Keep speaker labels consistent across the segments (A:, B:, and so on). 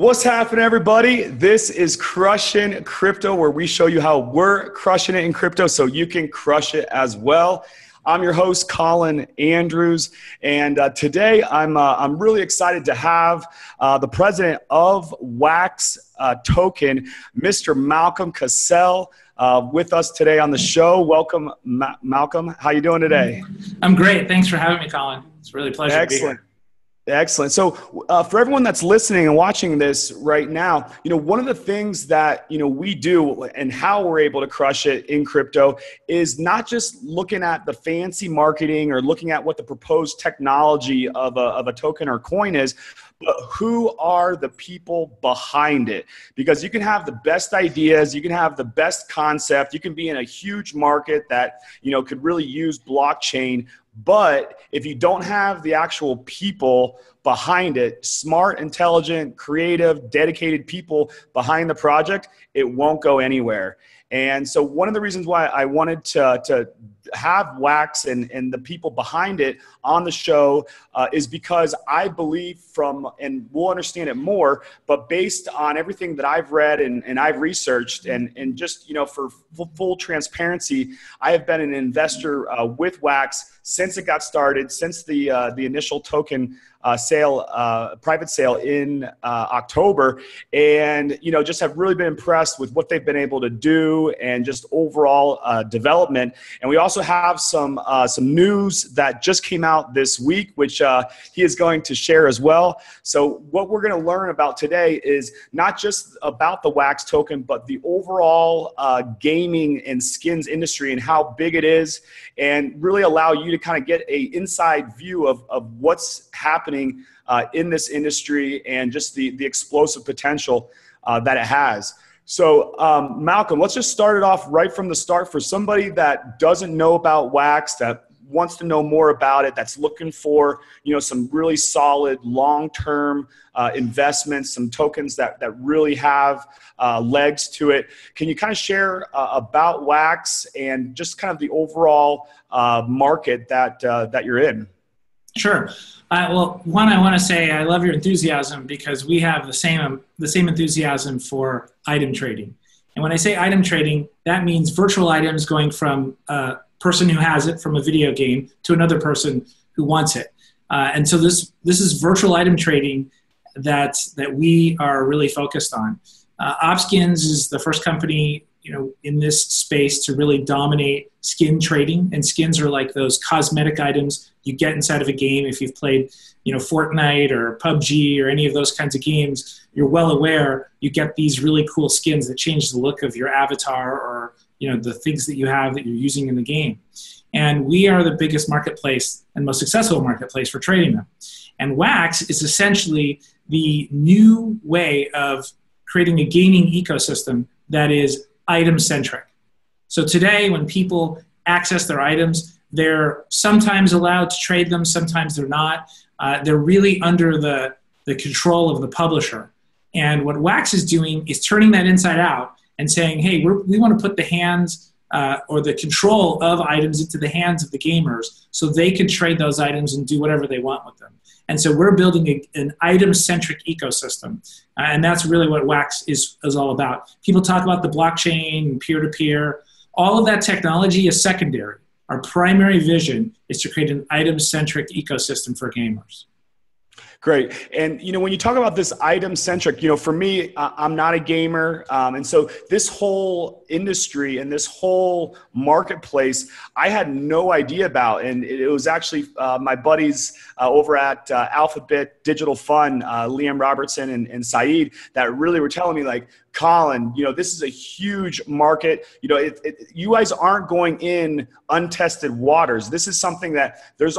A: What's happening, everybody? This is Crushing Crypto, where we show you how we're crushing it in crypto so you can crush it as well. I'm your host, Colin Andrews, and today I'm really excited to have the president of Wax Token, Mr. Malcolm Cassell, with us today on the show. Welcome, Malcolm. How you doing today?
B: I'm great. Thanks for having me, Colin. It's really a pleasure to be here.
A: Excellent. So for everyone that's listening and watching this right now, one of the things that, we do and how we're able to crush it in crypto is not just looking at the fancy marketing or looking at what the proposed technology of a token or coin is, but who are the people behind it? Because you can have the best ideas, you can have the best concept, you can be in a huge market that, could really use blockchain. But if you don't have the actual people behind it, smart, intelligent, creative, dedicated people behind the project, it won't go anywhere. And so one of the reasons why I wanted to have Wax and the people behind it on the show is because I believe and we'll understand it more, but based on everything that I've read and I've researched and just, for full transparency, I have been an investor with Wax since it got started, since the initial token private sale in October, and just have really been impressed with what they've been able to do and just overall development. And we also have some news that just came out this week, which he is going to share as well. So what we're going to learn about today is not just about the Wax token, but the overall gaming and skins industry and how big it is, and really allow you to kind of get an inside view of what's happening in this industry and just the explosive potential that it has. So Malcolm, let's just start it off right from the start for somebody that doesn't know about Wax, that wants to know more about it, that's looking for some really solid long-term investments, some tokens that really have legs to it. Can you kind of share about Wax and just kind of the overall market that you're in?
B: Sure. Well, one, I want to say I love your enthusiasm because we have the same enthusiasm for item trading. And when I say item trading, that means virtual items going from a person who has it from a video game to another person who wants it. And so this is virtual item trading that we are really focused on. OPSkins is the first company in this space to really dominate skin trading, and skins are like those cosmetic items you get inside of a game. If you've played, Fortnite or PUBG or any of those kinds of games, you're well aware you get these really cool skins that change the look of your avatar or, the things that you have that you're using in the game. And we are the biggest marketplace and most successful marketplace for trading them. And Wax is essentially the new way of creating a gaming ecosystem that is item-centric. So today, when people access their items, they're sometimes allowed to trade them, sometimes they're not. They're really under the control of the publisher. And what Wax is doing is turning that inside out and saying, hey, we want to put the hands or the control of items into the hands of the gamers so they can trade those items and do whatever they want with them. And so we're building an item-centric ecosystem. And that's really what Wax is all about. People talk about the blockchain and peer-to-peer. All of that technology is secondary. Our primary vision is to create an item-centric ecosystem for gamers.
A: Great. And, when you talk about this item-centric, for me, I'm not a gamer. And so this whole industry and this whole marketplace, I had no idea about. And it was actually my buddies over at Alphabet Digital Fund, Liam Robertson and Saeed, that really were telling me, like, Colin, this is a huge market. You guys aren't going in untested waters. This is something that there's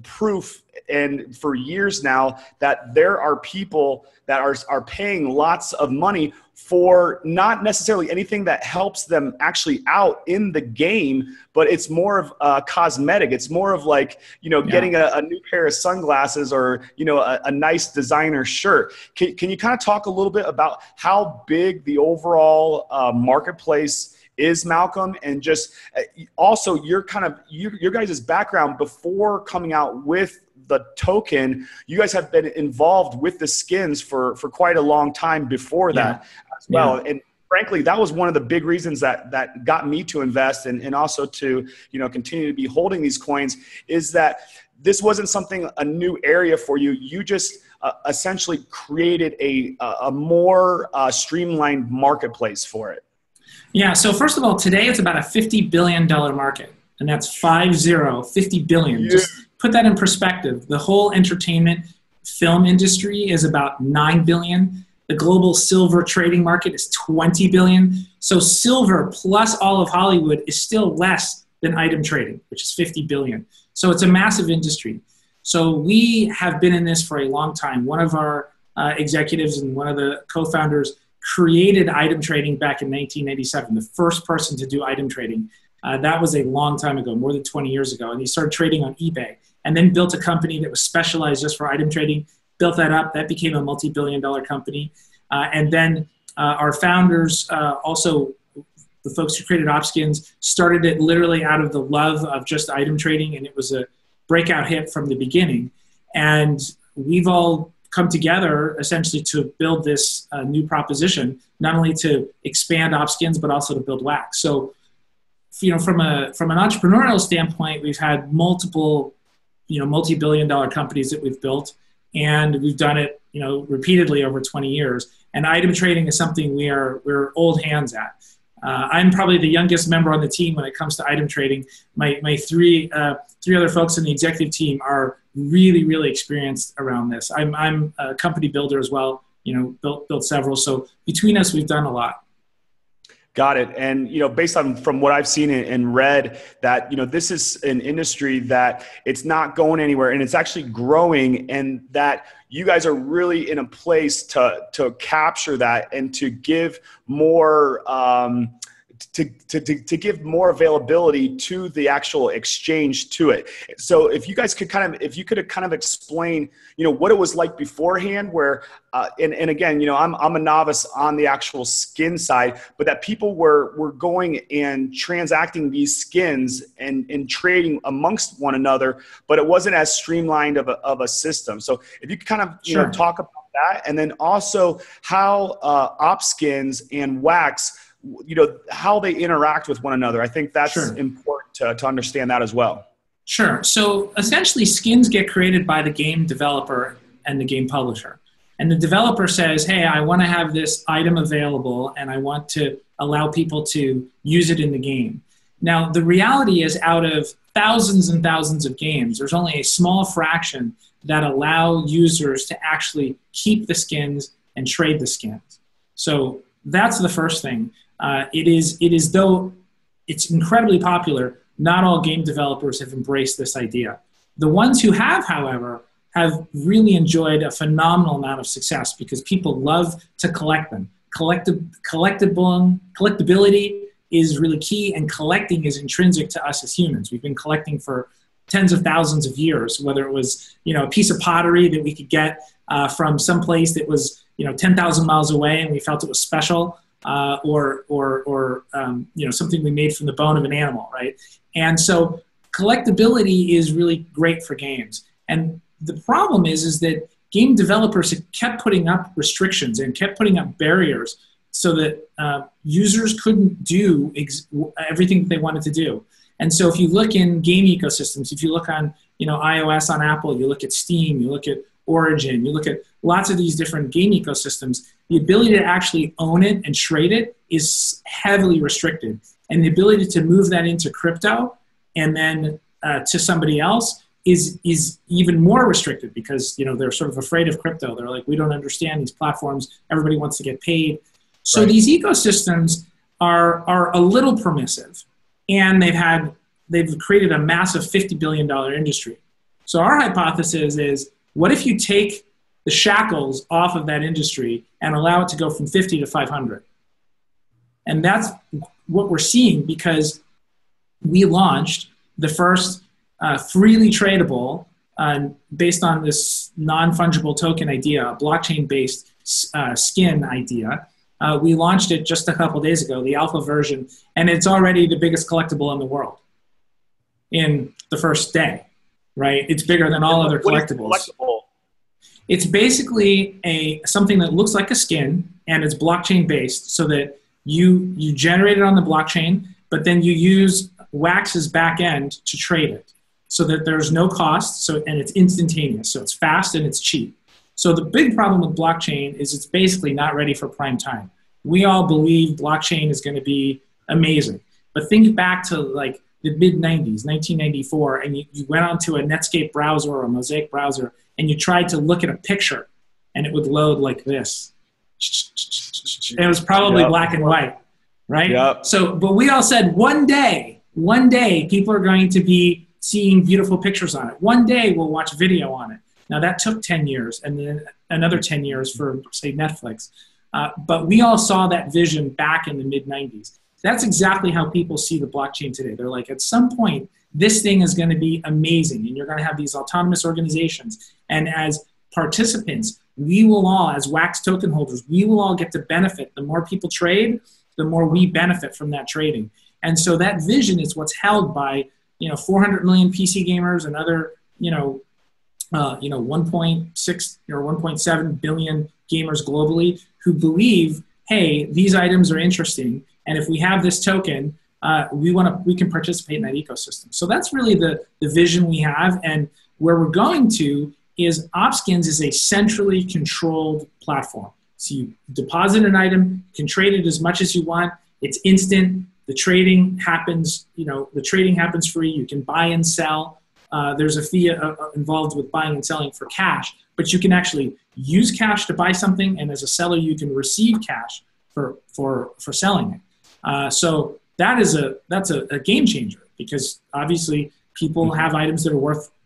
A: proof, and for years now, that there are people that are paying lots of money for not necessarily anything that helps them actually out in the game, but it's more of cosmetic. It's more of like, getting a new pair of sunglasses or, a nice designer shirt. Can you kind of talk a little bit about how big the overall marketplace is, Malcolm, and just also your guys' background before coming out with the token. You guys have been involved with the skins for quite a long time before that as well. Yeah. And frankly, that was one of the big reasons that got me to invest and also to, continue to be holding these coins, is that this wasn't a new area for you. You just essentially created a more streamlined marketplace for it.
B: Yeah. So first of all, today it's about a $50 billion market, and that's 50 billion. Yeah. Just put that in perspective. The whole entertainment film industry is about 9 billion. The global silver trading market is 20 billion. So silver plus all of Hollywood is still less than item trading, which is 50 billion. So it's a massive industry. So we have been in this for a long time. One of our executives and one of the co-founders created item trading back in 1987, the first person to do item trading. That was a long time ago, more than 20 years ago. And he started trading on eBay and then built a company that was specialized just for item trading, built that up. That became a multi-billion-dollar company. And then our founders, also the folks who created OPSkins, started it literally out of the love of just item trading, and it was a breakout hit from the beginning. And we've all come together essentially to build this new proposition, not only to expand OPSkins, but also to build Wax. So, from an entrepreneurial standpoint, we've had multiple, multi-billion-dollar companies that we've built, and we've done it, repeatedly over 20 years. And item trading is something we're old hands at. I'm probably the youngest member on the team when it comes to item trading. My three other folks in the executive team are really, really experienced around this. I'm a company builder as well, built several. So between us, we've done a lot.
A: Got it. And, based on from what I've seen and read, that, this is an industry that it's not going anywhere and it's actually growing, and that you guys are really in a place to capture that and to give more, to give more availability to the actual exchange to it. So if you guys could kind of explain, what it was like beforehand, where, and again, I'm a novice on the actual skin side, but that people were going and transacting these skins and trading amongst one another, but it wasn't as streamlined of a system. So if you could kind of, talk about that, and then also how OPSkins and Wax, how they interact with one another. I think that's important to understand that as well.
B: Sure. So essentially, skins get created by the game developer and the game publisher. And the developer says, hey, I want to have this item available, and I want to allow people to use it in the game. Now, the reality is, out of thousands and thousands of games, there's only a small fraction that allow users to actually keep the skins and trade the skins. So that's the first thing. It is though it's incredibly popular, not all game developers have embraced this idea. The ones who have, however, have really enjoyed a phenomenal amount of success because people love to collect them. Collectability is really key, and collecting is intrinsic to us as humans. We've been collecting for tens of thousands of years, whether it was, a piece of pottery that we could get from some place that was, 10,000 miles away and we felt it was special, or something we made from the bone of an animal, right? And so collectability is really great for games. And the problem is that game developers have kept putting up restrictions and kept putting up barriers so that users couldn't do everything that they wanted to do. And so if you look in game ecosystems, if you look on, iOS on Apple, you look at Steam, you look at Origin, you look at lots of these different game ecosystems, the ability to actually own it and trade it is heavily restricted. And the ability to move that into crypto and then to somebody else is even more restricted because, they're sort of afraid of crypto. They're like, we don't understand these platforms. Everybody wants to get paid. So these ecosystems are a little permissive, and they've created a massive $50 billion industry. So our hypothesis is, what if you take the shackles off of that industry and allow it to go from 50 to 500? And that's what we're seeing because we launched the first freely tradable, based on this non-fungible token idea, a blockchain-based skin idea, We launched it just a couple days ago, the alpha version, and it's already the biggest collectible in the world in the first day, right? It's bigger than all other collectibles. It's basically something that looks like a skin, and it's blockchain based, so that you generate it on the blockchain, but then you use Wax's back end to trade it, so that there's no cost, and it's instantaneous, so it's fast and it's cheap. So the big problem with blockchain is it's basically not ready for prime time. We all believe blockchain is going to be amazing, but think back to like the mid-90s, 1994, and you went onto a Netscape browser or a Mosaic browser, and you tried to look at a picture, and it would load like this. It was probably black and white, right? Yep. So, but we all said one day people are going to be seeing beautiful pictures on it. One day we'll watch video on it. Now that took 10 years, and then another 10 years for, say, Netflix. But we all saw that vision back in the mid-90s. That's exactly how people see the blockchain today. They're like, at some point, this thing is going to be amazing, and you're going to have these autonomous organizations. And as participants, we will all, as Wax token holders, we will all get to benefit. The more people trade, the more we benefit from that trading. And so that vision is what's held by 400 million PC gamers and other 1.6 or 1.7 billion gamers globally who believe, hey, these items are interesting, and if we have this token, we can participate in that ecosystem. So that's really the vision we have, and where we're going to is OPSkins is a centrally controlled platform. So you deposit an item, can trade it as much as you want. It's instant. The trading happens. The trading happens free. You can buy and sell. There's a fee involved with buying and selling for cash, but you can actually use cash to buy something, and as a seller, you can receive cash for selling it. So that's a game changer, because obviously people have items that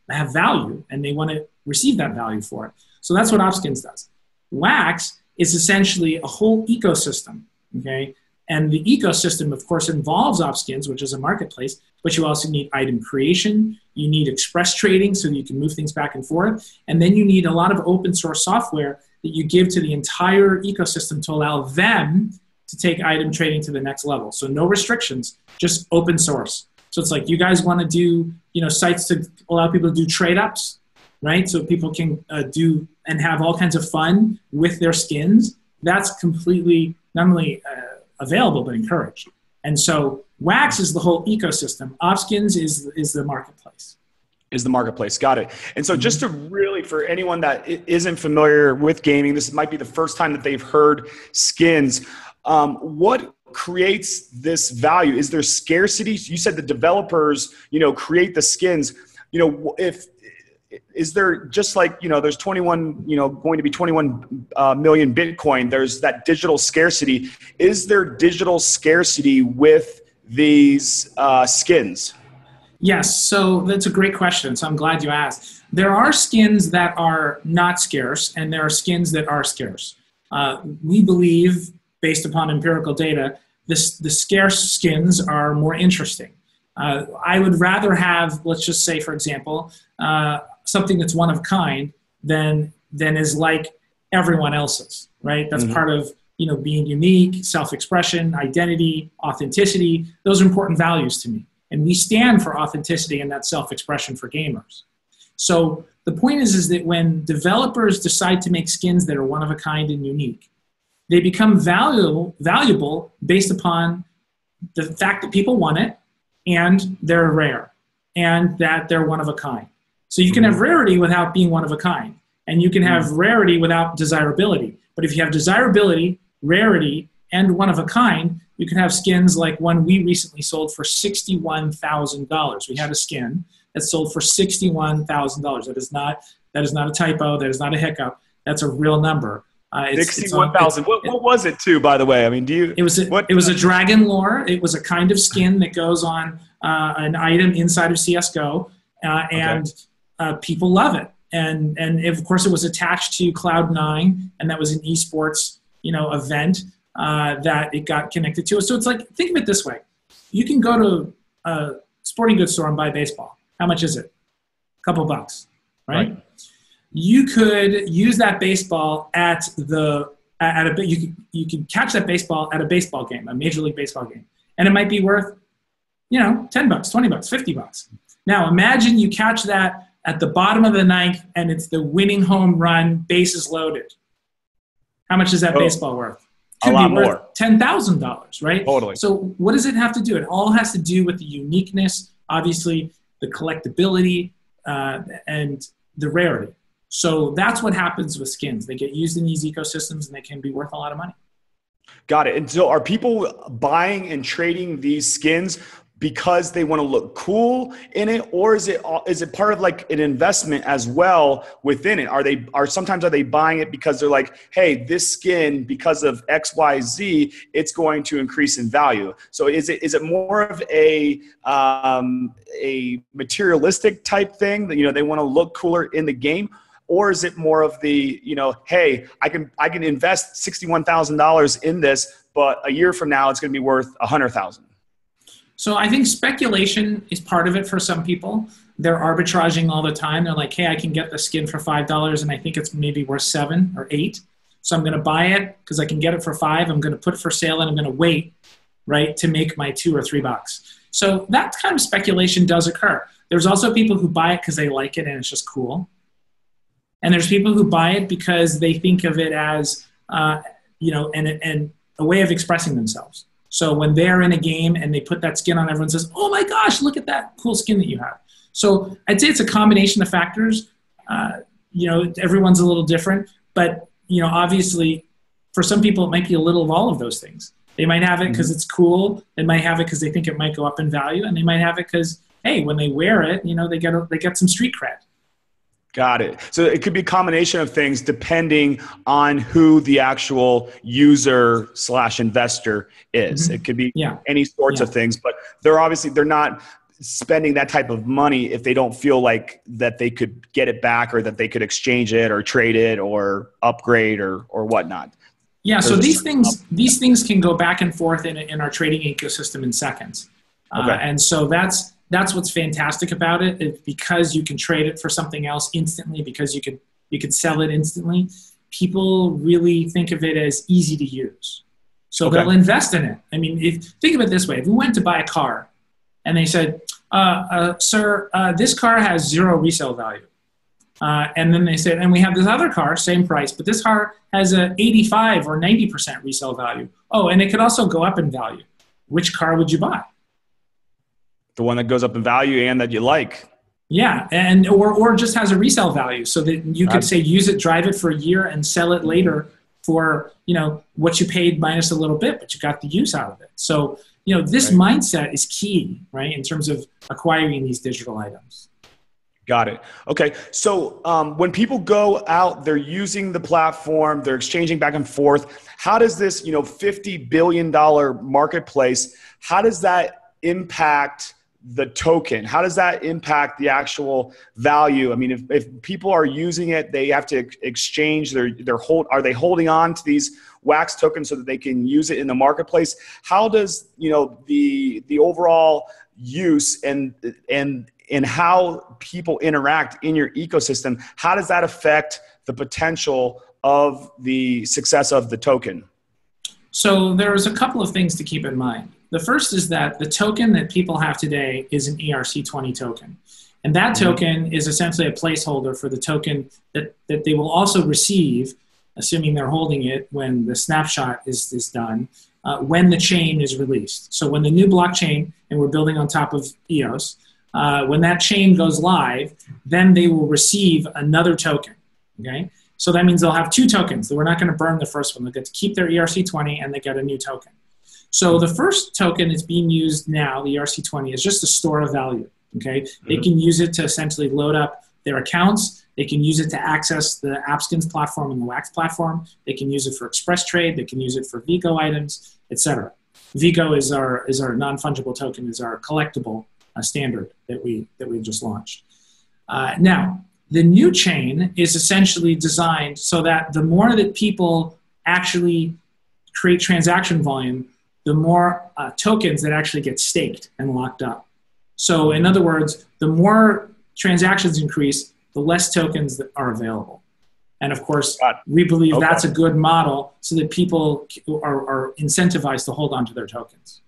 B: have value, and they want to receive that value for it. So that's what OPSkins does. Wax is essentially a whole ecosystem, okay? And the ecosystem, of course, involves OPSkins, which is a marketplace, but you also need item creation, you need express trading so that you can move things back and forth, and then you need a lot of open source software that you give to the entire ecosystem to allow them to take item trading to the next level. So no restrictions, just open source. So it's like, you guys want to do sites to allow people to do trade ups, right? So people can do and have all kinds of fun with their skins. That's completely not only available, but encouraged. And so Wax is the whole ecosystem. OPSkins is the marketplace.
A: Is the marketplace. Got it. And so just to really, for anyone that isn't familiar with gaming, this might be the first time that they've heard skins. What creates this value? Is there scarcity? You said the developers, create the skins. Is there just like, there's 21, going to be 21 million Bitcoin, there's that digital scarcity. Is there digital scarcity with these skins?
B: Yes, so that's a great question. So I'm glad you asked. There are skins that are not scarce, and there are skins that are scarce. We believe, based upon empirical data, the scarce skins are more interesting. I would rather have, let's just say, for example, something that's one of a kind than is like everyone else's, right? That's part of being unique, self-expression, identity, authenticity. Those are important values to me. And we stand for authenticity and that self-expression for gamers. So the point is that when developers decide to make skins that are one of a kind and unique, they become valuable based upon the fact that people want it, and they're rare, and that they're one of a kind. So you can have rarity without being one of a kind, and you can have rarity without desirability. But if you have desirability, rarity, and one of a kind, you can have skins like one we recently sold for $61,000. We had a skin that sold for $61,000. That is not a typo. That is not a hiccup. That's a real number.
A: 61,000. What was it too, by the way? I mean, It was
B: a dragon lore. It was a kind of skin that goes on an item inside of CS:GO, and people love it. And of course, it was attached to Cloud9, and that was an esports event that it got connected to. So it's like, think of it this way: you can go to a sporting goods store and buy a baseball. How much is it? A couple bucks, right? You could use that baseball at the you could catch that baseball at a baseball game, a Major League Baseball game, and it might be worth, $10, $20, $50. Now imagine you catch that at the bottom of the ninth, and it's the winning home run, bases loaded. How much is that baseball worth?
A: A lot more.
B: $10,000, right?
A: Totally.
B: So what does it have to do? It all has to do with the uniqueness, obviously, the collectability, and the rarity. So that's what happens with skins. They get used in these ecosystems, and they can be worth a lot of money.
A: Got it. And so are people buying and trading these skins because they want to look cool in it, or is it part of like an investment as well within it? Are they buying it because they're like, hey, this skin, because of XYZ, it's going to increase in value? So is it more of a materialistic type thing that, they want to look cooler in the game? Or is it more of the, hey, I can invest $61,000 in this, but a year from now it's going to be worth $100,000?
B: So I think speculation is part of it for some people. They're arbitraging all the time. They're like, hey, I can get the skin for $5 and I think it's maybe worth $7 or $8. So I'm going to buy it because I can get it for $5. I'm going to put it for sale and I'm going to wait, right, to make my $2 or $3. So that kind of speculation does occur. There's also people who buy it because they like it and it's just cool. And there's people who buy it because they think of it as, and a way of expressing themselves. So when they're in a game and they put that skin on, everyone says, oh my gosh, look at that cool skin that you have. So I'd say it's a combination of factors. Everyone's a little different, but, obviously for some people, it might be a little of all of those things. They might have it because it's cool. They might have it because they think it might go up in value. And they might have it because, hey, when they wear it, they get some street cred.
A: Got it. So it could be a combination of things depending on who the actual user / investor is. It could be any sorts of things, but they're not spending that type of money if they don't feel like that they could get it back or that they could exchange it or trade it or upgrade or whatnot.
B: Yeah. So these things can go back and forth in our trading ecosystem in seconds. And so that's what's fantastic about it. It's because you can trade it for something else instantly, because you could sell it instantly. People really think of it as easy to use. So they'll invest in it. I mean, think of it this way. If we went to buy a car and they said, sir, this car has 0 resale value. And then they said, and we have this other car, same price, but this car has a 85 or 90% resale value. Oh, and it could also go up in value. Which car would you buy?
A: The one that goes up in value and that you like.
B: Yeah, and or just has a resale value, so that you could say use it, drive it for a year, and sell it later for what you paid minus a little bit, but you got the use out of it. So this mindset is key, right, in terms of acquiring these digital items.
A: Got it. Okay, so when people go out, they're using the platform, they're exchanging back and forth. How does this $50 billion marketplace? How does that impact the token? How does that impact the actual value? I mean, if people are using it, they have to exchange are they holding on to these wax tokens so that they can use it in the marketplace? How does, the overall use and how people interact in your ecosystem, how does that affect the potential of the success of the token?
B: So there's a couple of things to keep in mind. The first is that the token that people have today is an ERC20 token. And that token is essentially a placeholder for the token that they will also receive, assuming they're holding it when the snapshot is done, when the chain is released. So when the new blockchain, and we're building on top of EOS, when that chain goes live, then they will receive another token, okay? So that means they'll have 2 tokens. We're not going to burn the first one. They'll get to keep their ERC20 and they get a new token. So the first token that's being used now, the ERC20, is just a store of value, okay? They can use it to essentially load up their accounts. They can use it to access the OPSkins platform and the Wax platform. They can use it for express trade. They can use it for Vigo items, etc. Vigo is our non-fungible token, is our collectible standard that we just launched. Now, the new chain is essentially designed so that the more that people actually create transaction volume, the more tokens that actually get staked and locked up. So in other words, the more transactions increase, the less tokens that are available. And of course, we believe that's a good model so that people are incentivized to hold on to their tokens.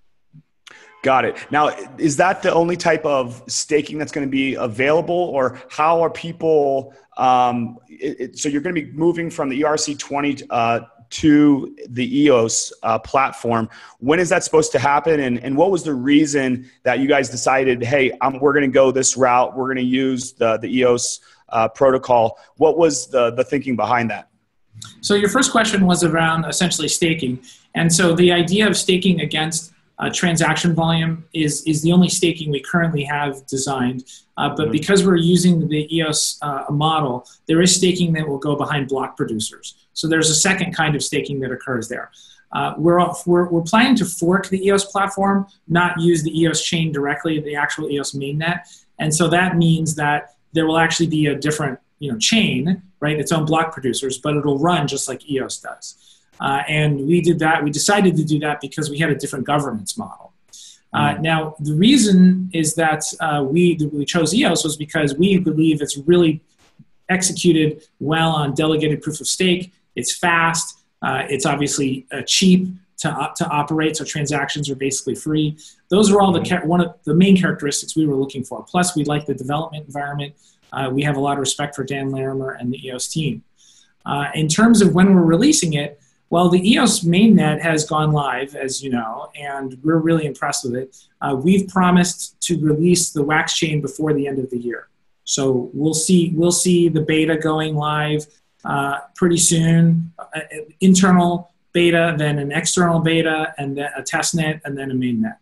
A: Got it. Now, is that the only type of staking that's going to be available, or how are people, so you're going to be moving from the ERC20 to the EOS platform. When is that supposed to happen? And what was the reason that you guys decided, hey, we're going to go this route, we're going to use the EOS protocol? What was the thinking behind that?
B: So your first question was around essentially staking. And so the idea of staking against transaction volume is the only staking we currently have designed. But because we're using the EOS model, there is staking that will go behind block producers. So there's a second kind of staking that occurs there. We're planning to fork the EOS platform, not use the EOS chain directly, the actual EOS mainnet. And so that means that there will actually be a different chain, right, its own block producers, but it'll run just like EOS does. And we did that. We decided to do that because we had a different governance model. Now, the reason is that we chose EOS was because we believe it's really executed well on delegated proof of stake. It's fast. It's obviously cheap to operate, so transactions are basically free. Those are all one of the main characteristics we were looking for. Plus, we like the development environment. We have a lot of respect for Dan Larimer and the EOS team. In terms of when we're releasing it, well, the EOS mainnet has gone live, as you know, and we're really impressed with it. We've promised to release the Wax chain before the end of the year. So we'll see the beta going live pretty soon. Internal beta, then an external beta, and then a testnet, and then a mainnet.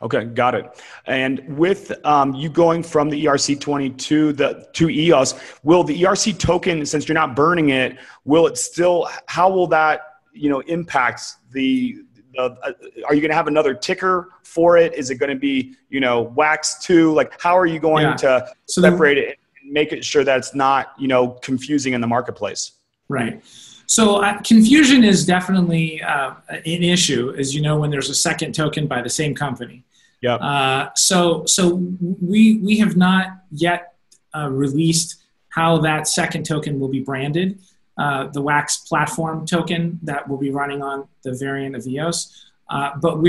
A: Okay, got it. And with you going from the ERC20 to EOS, will the ERC token, since you're not burning it, will it still? How will that impact the? Are you going to have another ticker for it? Is it going to be Wax 2? Like, how are you going to separate it and make it sure that it's not confusing in the marketplace? Right.
B: So confusion is definitely an issue, as you know, when there's a second token by the same company.
A: Yeah.
B: So we have not yet released how that second token will be branded. The Wax platform token that will be running on the variant of EOS, but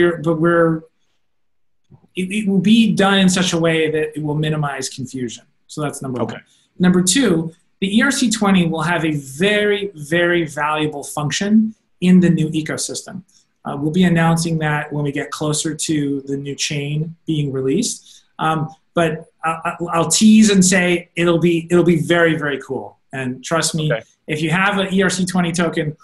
B: it will be done in such a way that it will minimize confusion. So that's number one. Number two, the ERC20 will have a very, very valuable function in the new ecosystem. We'll be announcing that when we get closer to the new chain being released. But I'll tease and say it'll be very, very cool. And trust me, if you have an ERC20 token,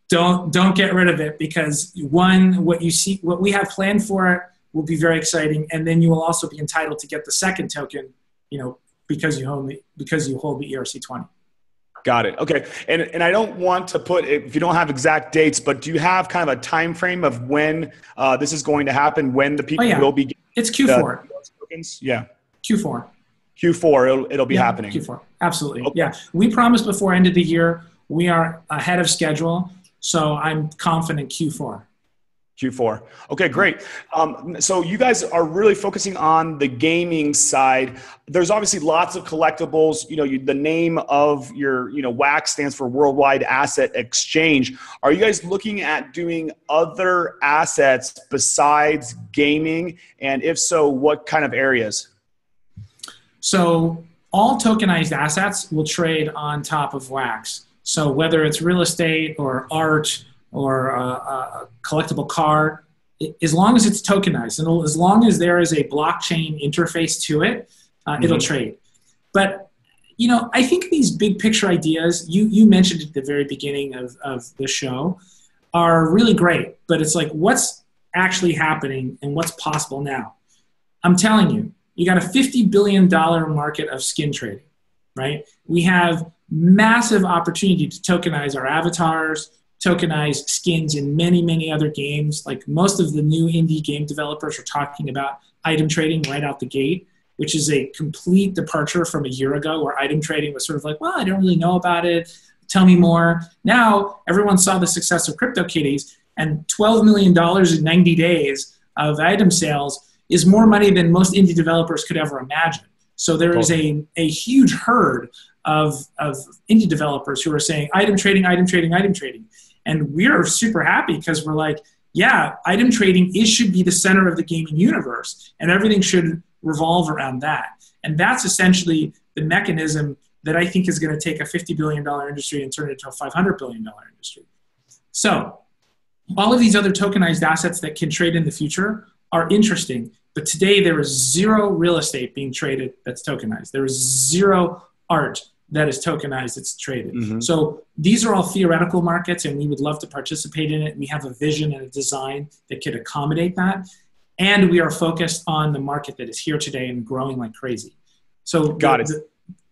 B: don't get rid of it, because one, what we have planned for it will be very exciting, and then you will also be entitled to get the second token, because you hold the ERC20.
A: Got it. Okay. And I don't want to put, if you don't have exact dates, but do you have kind of a time frame of when this is going to happen, when the people will be getting
B: It's Q4.
A: Tokens? Yeah.
B: Q4.
A: Q4, it'll be happening.
B: Q4. Absolutely. Okay. Yeah. We promised before end of the year. We are ahead of schedule, so I'm confident Q4.
A: Q4. Okay, great. So you guys are really focusing on the gaming side. There's obviously lots of collectibles. The name of your, WAX stands for Worldwide Asset Exchange. Are you guys looking at doing other assets besides gaming? And if so, what kind of areas?
B: So all tokenized assets will trade on top of WAX. So whether it's real estate or art or a collectible card, as long as it's tokenized and as long as there is a blockchain interface to it, it'll trade. But, I think these big picture ideas, you mentioned at the very beginning of the show, are really great. But it's like, what's actually happening and what's possible now? I'm telling you, you got a $50 billion market of skin trading, right? We have massive opportunity to tokenize our avatars, tokenize skins in many, many other games. Like most of the new indie game developers are talking about item trading right out the gate, which is a complete departure from a year ago where item trading was sort of like, well, I don't really know about it. Tell me more. Now everyone saw the success of CryptoKitties, and $12 million in 90 days of item sales is more money than most indie developers could ever imagine. So there is a huge herd of indie developers who are saying item trading, item trading, item trading. And we're super happy because we're like, yeah, item trading should be the center of the gaming universe, and everything should revolve around that. And that's essentially the mechanism that I think is going to take a $50 billion industry and turn it into a $500 billion industry. So all of these other tokenized assets that can trade in the future are interesting, but today there is zero real estate being traded that's tokenized. There is zero art that is tokenized, it's traded. Mm-hmm. So these are all theoretical markets, and we would love to participate in it. We have a vision and a design that could accommodate that. And we are focused on the market that is here today and growing like crazy. So
A: got it.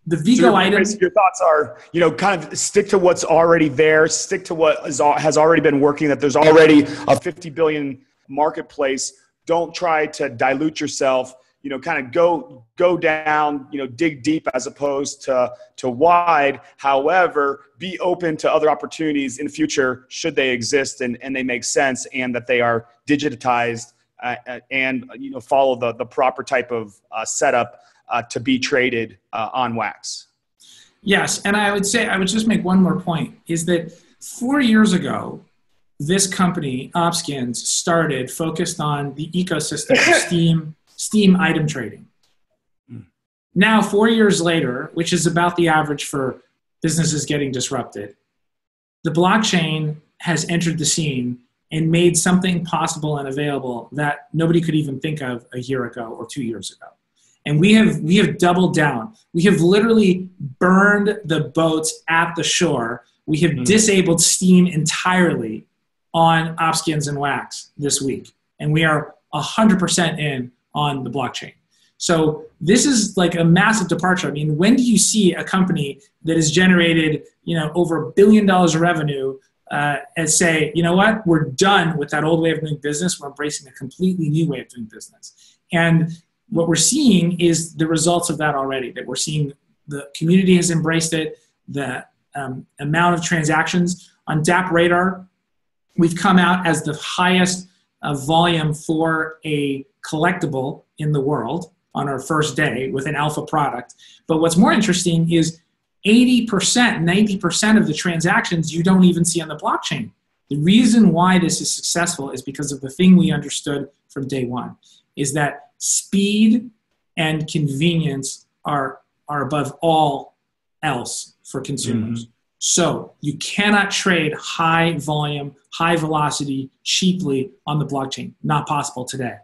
B: The Vigo items.
A: Your thoughts are, kind of stick to what's already there, stick to what has already been working, that there's already a 50 billion marketplace. Don't try to dilute yourself, kind of go down, dig deep as opposed to wide. However, be open to other opportunities in the future should they exist and they make sense, and that they are digitized and follow the proper type of setup to be traded on Wax.
B: Yes, and I would just make one more point, is that 4 years ago, this company, OPSkins, started focused on the ecosystem of Steam item trading. Now, 4 years later, which is about the average for businesses getting disrupted, the blockchain has entered the scene and made something possible and available that nobody could even think of a year ago or 2 years ago. And we have doubled down. We have literally burned the boats at the shore. We have disabled Steam entirely on OPSkins and Wax this week. And we are 100% in on the blockchain. So this is like a massive departure. I mean, when do you see a company that has generated, over $1 billion of revenue and say, you know what, we're done with that old way of doing business. We're embracing a completely new way of doing business. And what we're seeing is the results of that already, that we're seeing the community has embraced it, the amount of transactions on DApp Radar. We've come out as the highest volume for a collectible in the world on our first day with an alpha product. But what's more interesting is 80%, 90% of the transactions you don't even see on the blockchain. The reason why this is successful is because of the thing we understood from day one, is that speed and convenience are above all else for consumers. Mm-hmm. So you cannot trade high volume, high velocity, cheaply on the blockchain. Not possible today,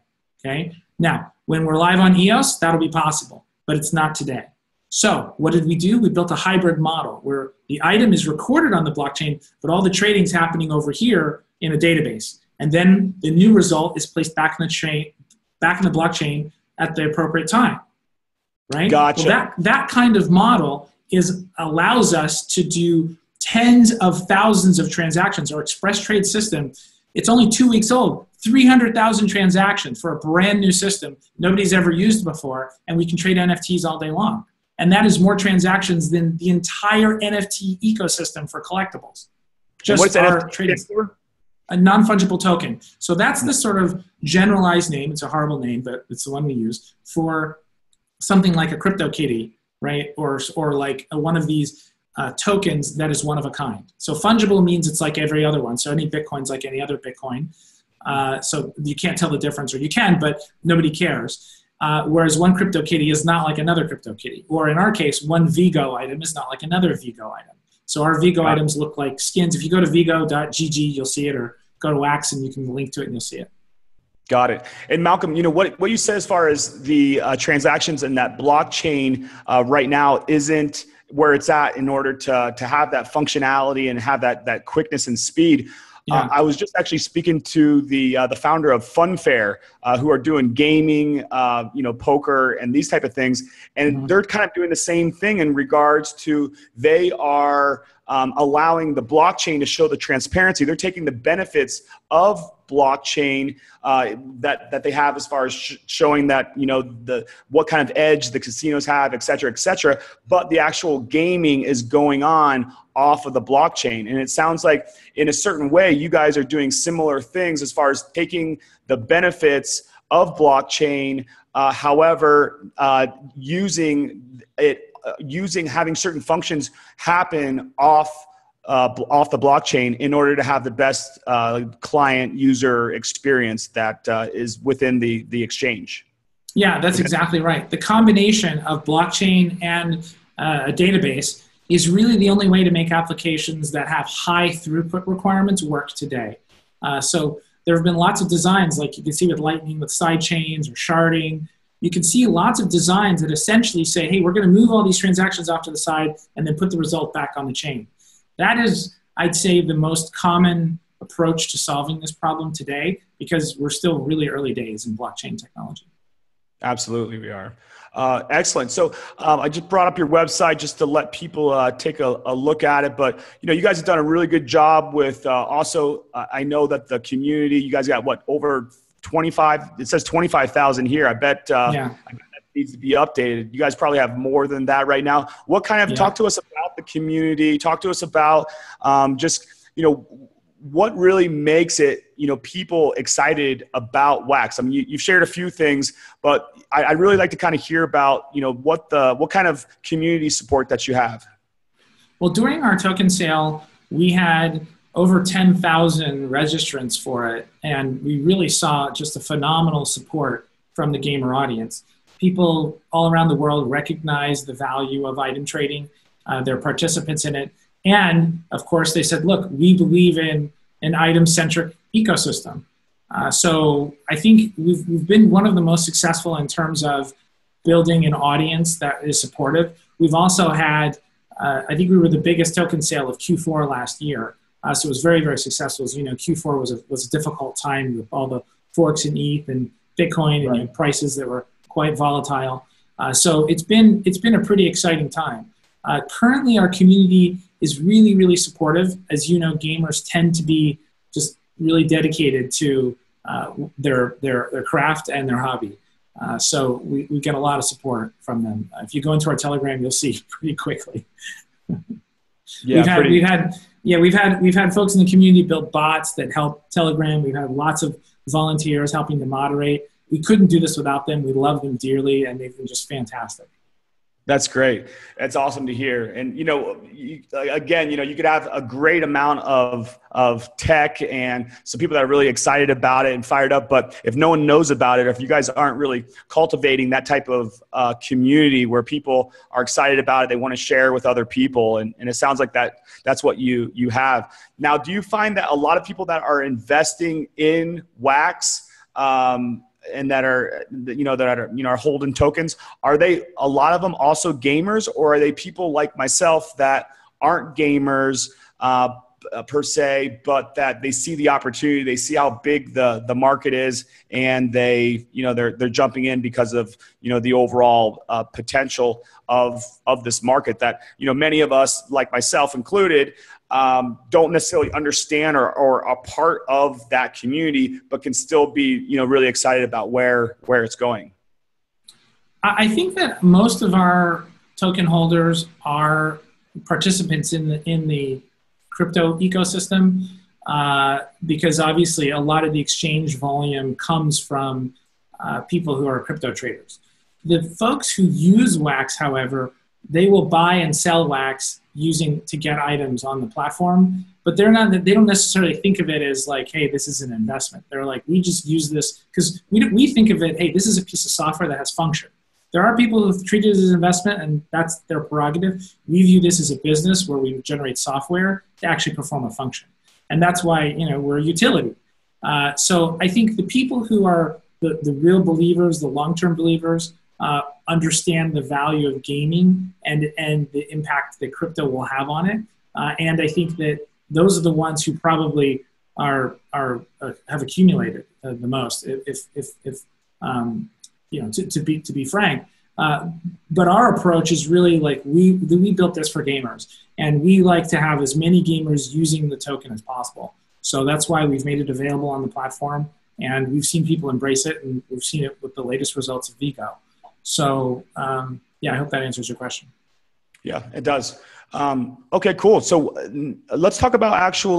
B: okay? Now, when we're live on EOS, that'll be possible, but it's not today. So what did we do? We built a hybrid model where the item is recorded on the blockchain, but all the trading's happening over here in a database. And then the new result is placed back in the blockchain at the appropriate time, right?
A: Gotcha.
B: Well, that kind of model allows us to do tens of thousands of transactions. Our express trade system, it's only 2 weeks old, 300,000 transactions for a brand new system nobody's ever used before, and we can trade NFTs all day long. And that is more transactions than the entire NFT ecosystem for collectibles.
A: Just what's our trading for?
B: A non-fungible token. So that's the sort of generalized name. It's a horrible name, but it's the one we use for something like a CryptoKitty, right? Or like one of these tokens that is one of a kind. So fungible means it's like every other one. So any Bitcoin's like any other Bitcoin. So you can't tell the difference, or you can, but nobody cares. Whereas one CryptoKitty is not like another CryptoKitty. Or in our case, one Vigo item is not like another Vigo item. So our Vigo items look like skins. If you go to vigo.gg, you'll see it, or go to Wax and you can link to it and you'll see it.
A: Got it. And Malcolm, what you said as far as the transactions and that blockchain right now isn't where it's at in order to have that functionality and have that quickness and speed. Yeah. I was just actually speaking to the founder of Funfair, who are doing gaming, poker and these type of things, and they're kind of doing the same thing in regards to they are allowing the blockchain to show the transparency. They're taking the benefits of blockchain that they have as far as showing that what kind of edge the casinos have, et cetera, but the actual gaming is going on off of the blockchain. And it sounds like in a certain way you guys are doing similar things as far as taking the benefits of blockchain, however using it having certain functions happen off the blockchain in order to have the best client user experience that is within the exchange.
B: Yeah, that's exactly right. The combination of blockchain and a database is really the only way to make applications that have high throughput requirements work today. So there have been lots of designs, like you can see with Lightning, with side chains or sharding. You can see lots of designs that essentially say, hey, we're going to move all these transactions off to the side and then put the result back on the chain. That is, I'd say, the most common approach to solving this problem today, because we're still really early days in blockchain technology.
A: Absolutely, we are. Excellent. So I just brought up your website just to let people take a look at it. But you guys have done a really good job with also. I know that the community. You guys got what, over 25? It says 25,000 here. I bet. Yeah. I bet that needs to be updated. You guys probably have more than that right now. What kind of talk to us about the community? Talk to us about just what really makes it, people excited about Wax? I mean, you've shared a few things, but I'd really like to kind of hear about, what kind of community support that you have.
B: Well, during our token sale, we had over 10,000 registrants for it, and we really saw just a phenomenal support from the gamer audience. People all around the world recognize the value of item trading. They're participants in it. And of course, they said, look, we believe in an item-centric ecosystem. So I think we've been one of the most successful in terms of building an audience that is supportive. We've also had, I think we were the biggest token sale of Q4 last year. So it was very, very successful. As you know, Q4 was a difficult time with all the forks in ETH and Bitcoin and prices that were quite volatile. So it's been a pretty exciting time. Currently, our community is really, really supportive. As you know, gamers tend to be just really dedicated to their craft and their hobby. So we get a lot of support from them. If you go into our Telegram, you'll see pretty quickly. We've had folks in the community build bots that help Telegram. We've had lots of volunteers helping to moderate. We couldn't do this without them. We love them dearly, and they've been just fantastic.
A: That's great. That's awesome to hear. And, you could have a great amount of tech and some people that are really excited about it and fired up. But if no one knows about it, or if you guys aren't really cultivating that type of community where people are excited about it, they want to share with other people. And it sounds like that's what you have. Now, do you find that a lot of people that are investing in Wax, and that are holding tokens, are they, a lot of them, also gamers, or are they people like myself that aren't gamers per se, but that they see the opportunity, they see how big the market is, and they're jumping in because of the overall potential of this market that many of us, like myself included, don't necessarily understand or are part of that community, but can still be really excited about where it's going?
B: I think that most of our token holders are participants in the crypto ecosystem, because obviously a lot of the exchange volume comes from people who are crypto traders. The folks who use Wax, however, they will buy and sell Wax to get items on the platform, but they don't necessarily think of it as like, hey, this is an investment. They're like, we just use this because we think of it, hey, this is a piece of software that has function. There are people who treat it as an investment, and that's their prerogative. We view this as a business where we generate software to actually perform a function. And that's why, we're a utility. So I think the people who are the real believers, the long-term believers, understand the value of gaming and the impact that crypto will have on it. And I think that those are the ones who probably have accumulated the most, to be frank. But our approach is really like we built this for gamers, and we like to have as many gamers using the token as possible. So that's why we've made it available on the platform, and we've seen people embrace it, and we've seen it with the latest results of Vigo. So I hope that answers your question. Yeah,
A: it does. Okay, cool. So let's talk about actual,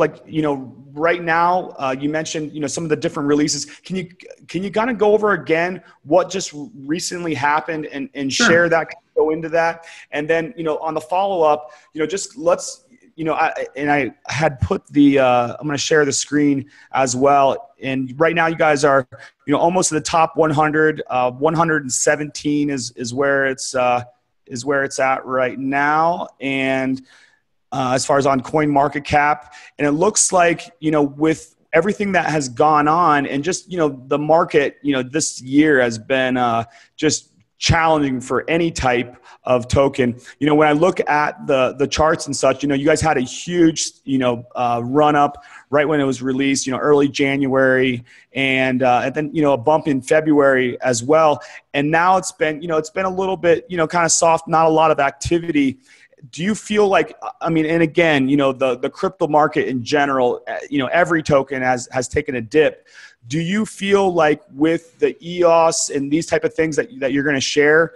A: right now, you mentioned, some of the different releases. Can you kind of go over again what just recently happened and
B: Sure.
A: share that go into that. And then, on the follow-up, just let's, I had put the, I'm going to share the screen as well. And right now you guys are, almost at the top 100, 117 is where it's at right now. And as far as on coin market cap, and it looks like, with everything that has gone on and just, the market, this year has been just challenging for any type of token. When I look at the charts and such, you guys had a huge, run up right when it was released, early January, and then, a bump in February as well. And now it's been a little bit, kind of soft, not a lot of activity. Do you feel like, and again, the crypto market in general, every token has taken a dip. Do you feel like with the EOS and these type of things that you're going to share,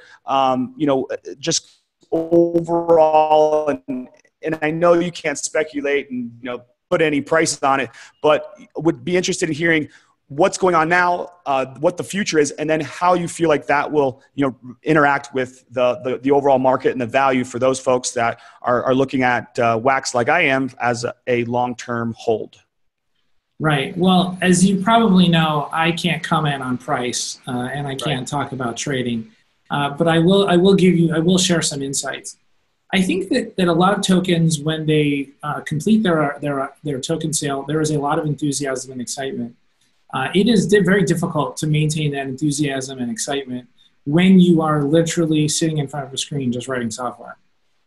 A: just overall, and I know you can't speculate and, put any prices on it, but would be interested in hearing what's going on now, what the future is, and then how you feel like that will, interact with the overall market and the value for those folks that are looking at Wax like I am as a long-term hold.
B: Right. Well, as you probably know, I can't comment on price, and I can't talk about trading, but I will share some insights. I think that a lot of tokens, when they complete their token sale, there is a lot of enthusiasm and excitement. It is very difficult to maintain that enthusiasm and excitement when you are literally sitting in front of a screen just writing software.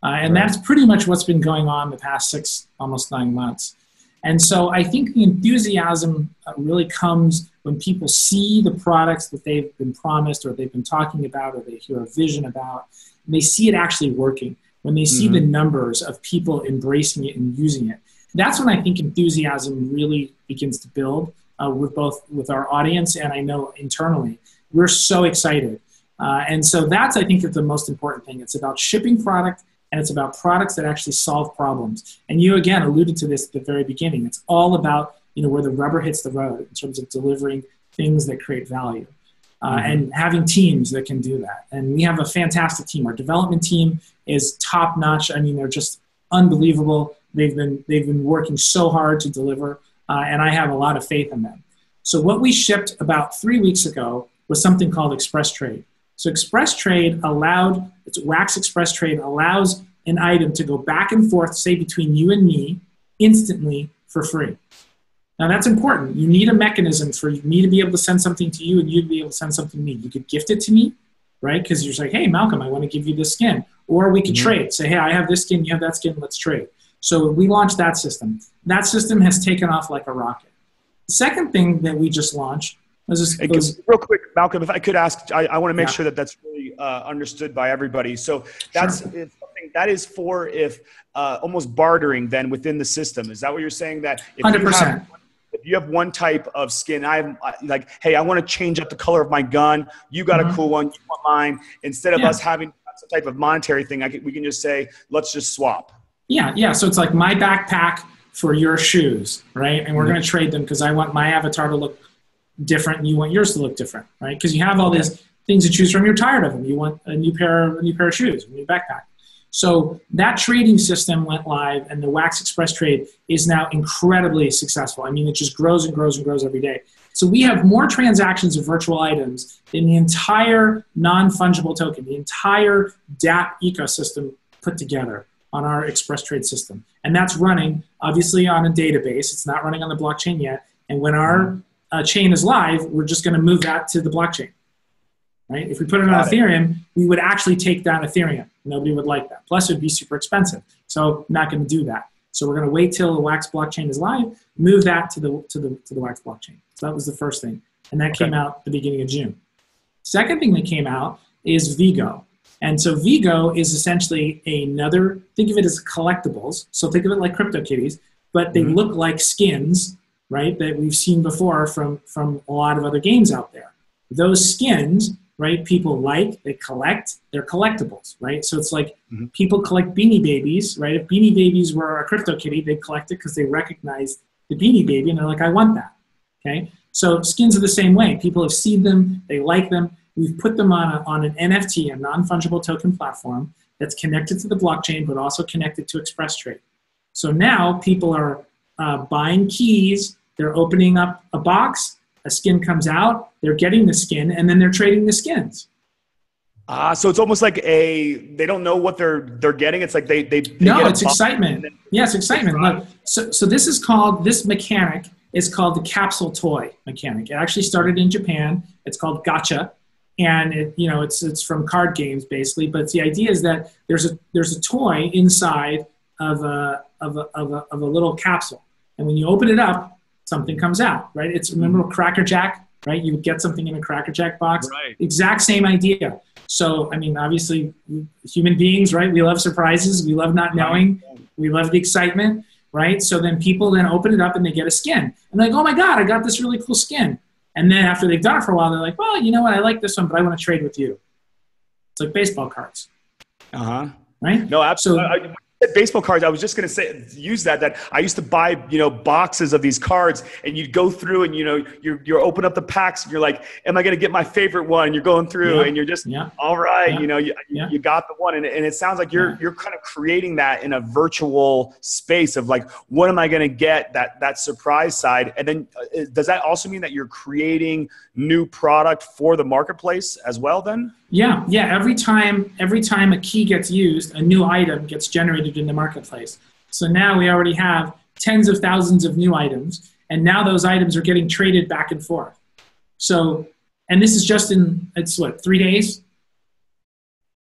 B: And that's pretty much what's been going on the past almost 9 months. And so I think the enthusiasm really comes when people see the products that they've been promised or they've been talking about or they hear a vision about, and they see it actually working. When they see the numbers of people embracing it and using it, that's when I think enthusiasm really begins to build with our audience, and I know internally. We're so excited. And so that's, I think, is the most important thing. It's about shipping product, and it's about products that actually solve problems. And you, again, alluded to this at the very beginning. It's all about, where the rubber hits the road in terms of delivering things that create value. And having teams that can do that. And we have a fantastic team. Our development team is top notch. They're just unbelievable. They've been working so hard to deliver, and I have a lot of faith in them. So what we shipped about 3 weeks ago was something called Express Trade. So Express Trade Wax Express Trade allows an item to go back and forth, say between you and me, instantly for free. Now that's important. You need a mechanism for me to be able to send something to you and you to be able to send something to me. You could gift it to me, right? Because you're just like, hey, Malcolm, I want to give you this skin. Or we could trade. Say, hey, I have this skin, you have that skin, let's trade. So we launched that system. That system has taken off like a rocket. The second thing that we just launched was
A: real quick, Malcolm, if I could ask, I want to make sure that that's really understood by everybody. So that's something that is for if almost bartering then within the system. Is that what you're saying? That if
B: 100%.
A: If you have one type of skin, I'm like, hey, I want to change up the color of my gun. You got a cool one. You want mine. Instead of us having some type of monetary thing, we can just say, let's just swap.
B: Yeah. So it's like my backpack for your shoes, right? And we're going to trade them because I want my avatar to look different and you want yours to look different, right? Because you have all these things to choose from. You're tired of them. You want a new pair of shoes, a new backpack. So that trading system went live, and the Wax Express Trade is now incredibly successful. It just grows and grows and grows every day. So we have more transactions of virtual items than the entire non-fungible token, the entire DApp ecosystem put together on our Express Trade system. And that's running, obviously, on a database. It's not running on the blockchain yet. And when our chain is live, we're just going to move that to the blockchain. Right? If we put it on Ethereum, we would actually take down Ethereum. Nobody would like that. Plus, it would be super expensive. So not going to do that. So we're going to wait till the Wax blockchain is live, move that to the Wax blockchain. So that was the first thing. And that came out the beginning of June. Second thing that came out is Vigo. And so Vigo is essentially another, think of it as collectibles. So think of it like CryptoKitties, but they look like skins, right, that we've seen before from a lot of other games out there. Those skins, right, people they collect, they're collectibles, right? So it's like people collect Beanie Babies, right? If Beanie Babies were a CryptoKitty, they'd collect it because they recognize the Beanie Baby and they're like, I want that, okay? So skins are the same way. People have seen them, they like them. we've put them on an NFT, a non-fungible token platform that's connected to the blockchain, but also connected to Express Trade. So now people are buying keys, they're opening up a box, a skin comes out, they're getting the skin, and then they're trading the skins.
A: So it's almost like they don't know what they're getting. It's like they
B: no, it's excitement. Yes, excitement. Look, so this mechanic is called the capsule toy mechanic. It actually started in Japan. It's called gacha, and it's from card games basically. But the idea is that there's a toy inside of a little capsule, and when you open it up, something comes out. Right? Remember Cracker Jack. Right? You would get something in a Cracker Jack box.
A: Right.
B: Exact same idea. So, I mean, obviously, human beings, right? We love surprises. We love not knowing. We love the excitement, right? So then people then open it up and they get a skin. And they're like, oh my God, I got this really cool skin. And then after they've done it for a while, they're like, well, you know what? I like this one, but I want to trade with you. It's like baseball cards. Right?
A: No, absolutely. So, baseball cards, I was just going to use that I used to buy, boxes of these cards, and you'd go through and, you open up the packs and you're like, am I going to get my favorite one? You're going through and you're just, all right, you got the one. And it sounds like you're kind of creating that in a virtual space of like, what am I going to get, that surprise side? And then does that also mean that you're creating new product for the marketplace as well then?
B: Yeah. Every time a key gets used, a new item gets generated in the marketplace. So now we already have tens of thousands of new items, and now those items are getting traded back and forth. So, and this is just it's 3 days?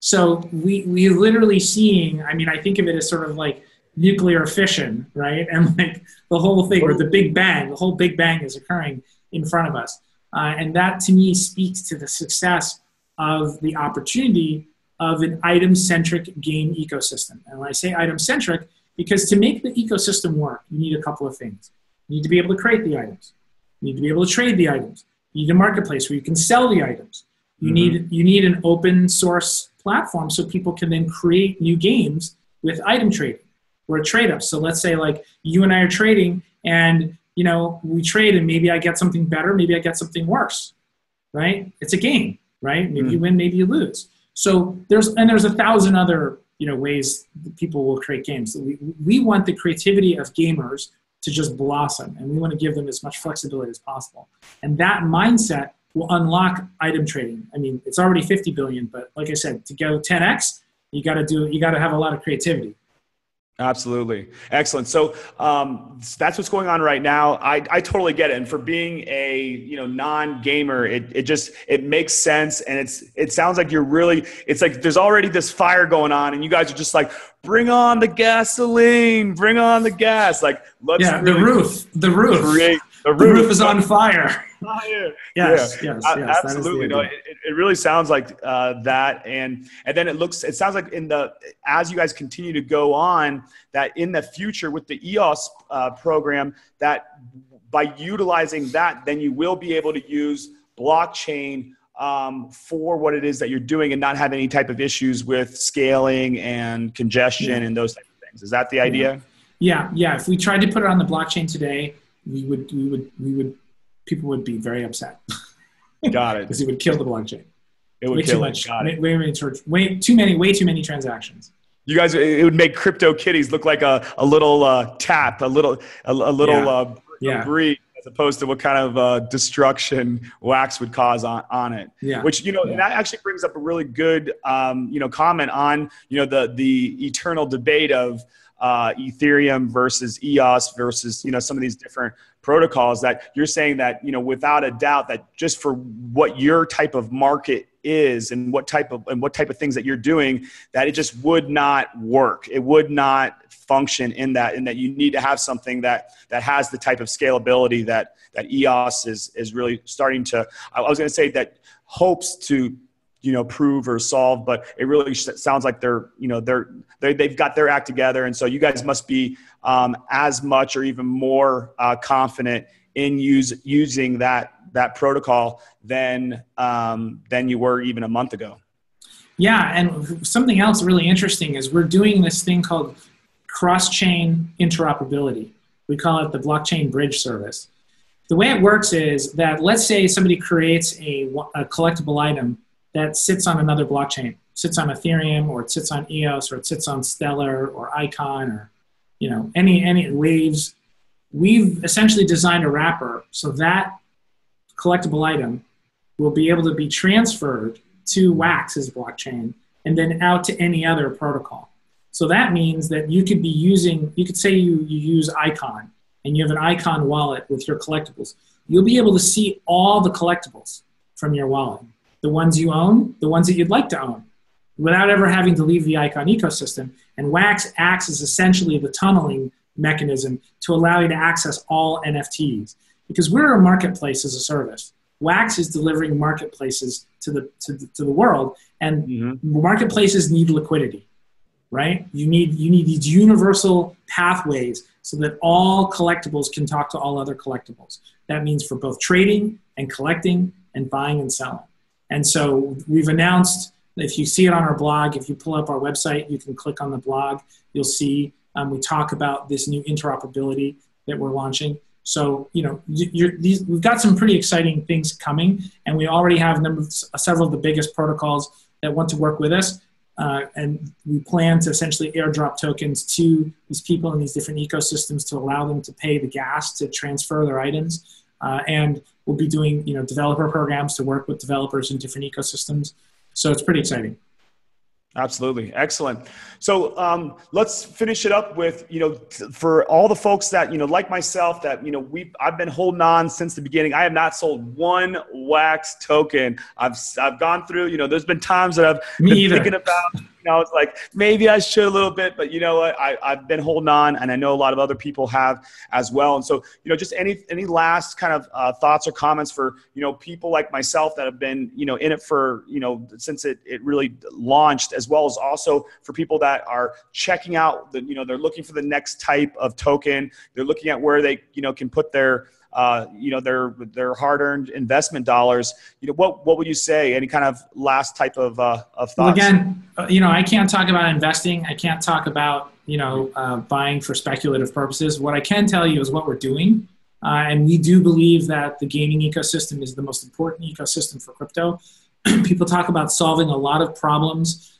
B: So we literally seeing, I mean, I think of it as sort of like nuclear fission, right? And like the whole thing, or the Big Bang, the whole Big Bang is occurring in front of us. And that to me speaks to the success of the opportunity of an item-centric game ecosystem. And when I say item-centric, because to make the ecosystem work, you need a couple of things. You need to be able to create the items. You need to be able to trade the items. You need a marketplace where you can sell the items. You need an open source platform so people can then create new games with item trading or a trade-up. So let's say like you and I are trading and we trade and maybe I get something better, maybe I get something worse, right? It's a game. Right? Maybe you win, maybe you lose. So there's 1,000 other ways that people will create games. So we want the creativity of gamers to just blossom, and we want to give them as much flexibility as possible. And that mindset will unlock item trading. I mean, it's already 50 billion, but like I said, to go 10x, you got to have a lot of creativity.
A: Absolutely. Excellent. So that's what's going on right now. I totally get it. And for being a non-gamer, it makes sense. And it sounds like it's like there's already this fire going on, and you guys are just like, bring on the gasoline, bring on the gas. Like
B: the roof is on fire. Yes,
A: absolutely. No, it really sounds like that, and then it sounds like as you guys continue to go on, that in the future with the EOS program, that by utilizing that, then you will be able to use blockchain for what it is that you're doing and not have any type of issues with scaling and congestion and those types of things. Is that the idea?
B: Yeah. If we tried to put it on the blockchain today, we would people would be very upset.
A: Got it.
B: Because it would kill the blockchain.
A: It would kill it. Got it.
B: Way too many transactions.
A: You guys, it would make crypto kitties look like a little tap, a little breed, as opposed to what kind of destruction wax would cause on it. Yeah. Which and that actually brings up a really good comment on the eternal debate of Ethereum versus EOS versus some of these different protocols, that you're saying that without a doubt that just for what your type of market is and what type of things that you're doing, that it just would not work. It would not function in that you need to have something that has the type of scalability that EOS is really starting to. I was going to say that hopes to prove or solve, but it really sounds like they've got their act together. And so you guys must be as much or even more confident in using that protocol than you were even a month ago.
B: Yeah. And something else really interesting is we're doing this thing called cross-chain interoperability. We call it the blockchain bridge service. The way it works is that, let's say somebody creates a collectible item that sits on another blockchain, sits on Ethereum, or it sits on EOS, or it sits on Stellar or Icon, or any Waves. We've essentially designed a wrapper so that collectible item will be able to be transferred to Wax's blockchain and then out to any other protocol. So that means that you could be using, you could say you use Icon, and you have an Icon wallet with your collectibles. You'll be able to see all the collectibles from your wallet, the ones you own, the ones that you'd like to own, without ever having to leave the Icon ecosystem. And Wax acts as essentially the tunneling mechanism to allow you to access all NFTs. Because we're a marketplace as a service. Wax is delivering marketplaces to the world, and marketplaces need liquidity, right? You need these universal pathways so that all collectibles can talk to all other collectibles. That means for both trading and collecting and buying and selling. And so we've announced, if you see it on our blog, if you pull up our website, you can click on the blog, you'll see we talk about this new interoperability that we're launching. So, we've got some pretty exciting things coming, and we already have several of the biggest protocols that want to work with us. And we plan to essentially airdrop tokens to these people in these different ecosystems to allow them to pay the gas to transfer their items. And we'll be doing, developer programs to work with developers in different ecosystems. So it's pretty exciting.
A: Absolutely. Excellent. So let's finish it up with, for all the folks that, like myself, that, I've been holding on since the beginning. I have not sold one Wax token. I've gone through, there's been times that I've been thinking about, it's like, maybe I should a little bit, but you know what? I've been holding on, and I know a lot of other people have as well. And so, just any last kind of thoughts or comments for, people like myself that have been, in it for, since it really launched, as well as also for people that are checking out the, they're looking for the next type of token. They're looking at where they, can put their, their hard-earned investment dollars. What would you say? Any kind of last type of thoughts?
B: Well, again, I can't talk about investing. I can't talk about, buying for speculative purposes. What I can tell you is what we're doing. And we do believe that the gaming ecosystem is the most important ecosystem for crypto. People talk about solving a lot of problems.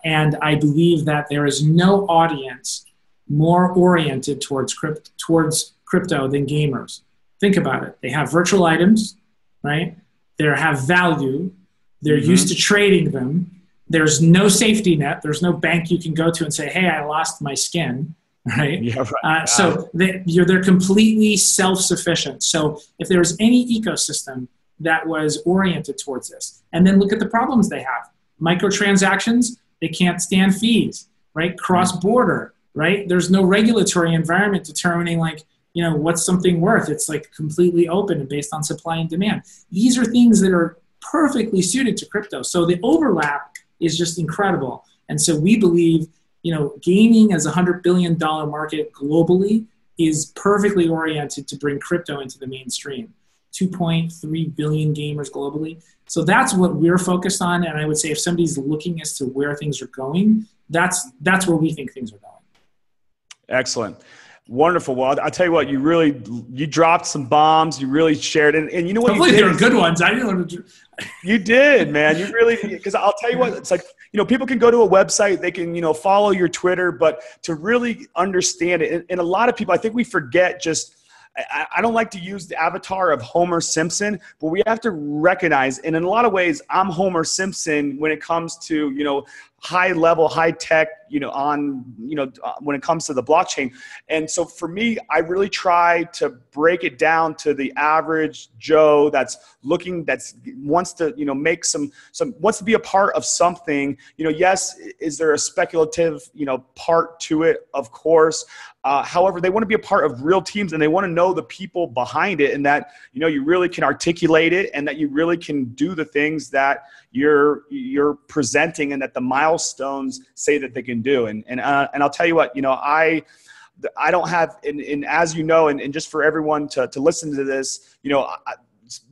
B: And I believe that there is no audience more oriented towards crypto than gamers. Think about it. They have virtual items, right? They have value. They're used to trading them. There's no safety net. There's no bank you can go to and say, hey, I lost my skin, right? Yeah, right. So they're completely self-sufficient. So if there was any ecosystem that was oriented towards this, and then look at the problems they have. Microtransactions, they can't stand fees, right? Cross-border, right? There's no regulatory environment determining what's something worth. It's like completely open and based on supply and demand. These are things that are perfectly suited to crypto. So the overlap is just incredible. And so we believe, gaming as a $100 billion market globally is perfectly oriented to bring crypto into the mainstream. 2.3 billion gamers globally. So that's what we're focused on. And I would say if somebody's looking as to where things are going, that's where we think things are going.
A: Excellent. Wonderful. Well, I'll tell you what, you dropped some bombs. You really shared it. And you know what?
B: Hopefully they were good ones. I didn't want to.
A: You did, man. You really, because I'll tell you what, it's like, people can go to a website, they can, follow your Twitter, but to really understand it. And a lot of people, I think we forget I don't like to use the avatar of Homer Simpson, but we have to recognize, and in a lot of ways, I'm Homer Simpson when it comes to, high level, high tech, when it comes to the blockchain. And so for me, I really try to break it down to the average Joe that's wants to, make wants to be a part of something. Yes, is there a speculative, part to it? Of course. However, they want to be a part of real teams, and they want to know the people behind it, and that, you really can articulate it, and that you really can do the things that you're presenting, and that the milestones say that they can do. And I'll tell you what, I don't have, and as you know, and just for everyone to listen to this,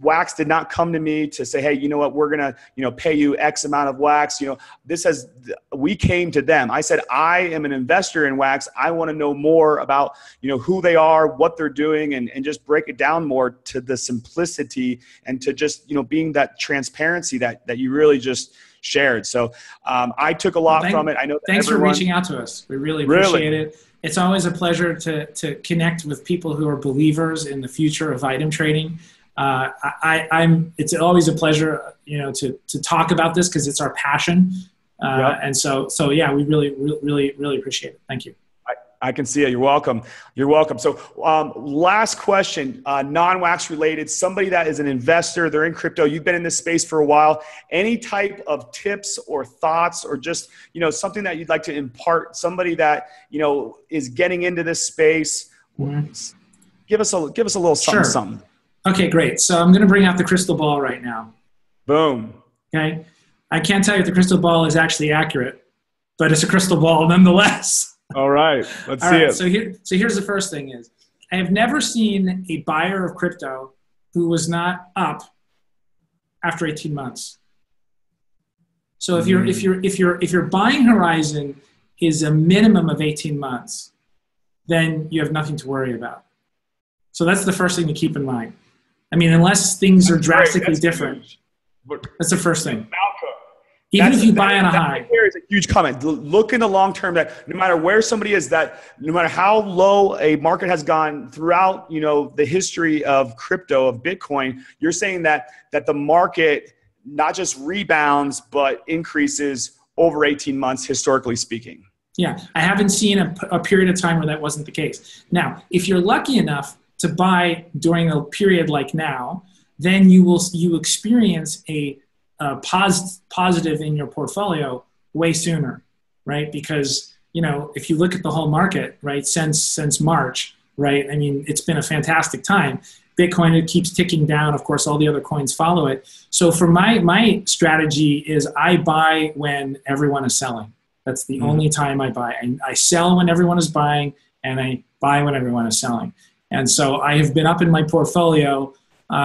A: Wax did not come to me to say, hey, you know what, we're going to, you know, pay you X amount of Wax. You know, we came to them. I said, I am an investor in Wax. I want to know more about, you know, who they are, what they're doing, and just break it down more to the simplicity and to just, you know, being that transparency that you really just shared. So I took a lot from it. I know that
B: thanks for reaching out to us. We really appreciate it. It's always a pleasure to connect with people who are believers in the future of item trading. It's always a pleasure, you know, to talk about this because it's our passion. And so yeah, we really appreciate it. Thank you.
A: I can see it. You're welcome. You're welcome. So last question, non-Wax related, somebody that is an investor, they're in crypto, you've been in this space for a while, any type of tips or thoughts or just, you know, something that you'd like to impart, somebody that, you know, is getting into this space, give us a little something, something.
B: Okay, great. So I'm going to bring out the crystal ball right now.
A: Boom.
B: Okay. I can't tell you if the crystal ball is actually accurate, but it's a crystal ball nonetheless.
A: All right, let's see it.
B: So here's the first thing is, I have never seen a buyer of crypto who was not up after 18 months. So if your buying horizon is a minimum of 18 months, then you have nothing to worry about. So that's the first thing to keep in mind. I mean, unless things are drastically different, that's the first thing. Even if you buy on a high.
A: There is a huge comment. Look in the long term that no matter where somebody is, that no matter how low a market has gone throughout, you know, the history of crypto, of Bitcoin, you're saying that the market not just rebounds, but increases over 18 months, historically speaking.
B: Yeah, I haven't seen a period of time where that wasn't the case. Now, if you're lucky enough to buy during a period like now, then you experience a positive in your portfolio way sooner, right? Because, you know, if you look at the whole market, right, since March, right, I mean, it's been a fantastic time. Bitcoin, it keeps ticking down. Of course, all the other coins follow it. So for my strategy is I buy when everyone is selling. That's the only time I buy. And I sell when everyone is buying, and I buy when everyone is selling. And so I have been up in my portfolio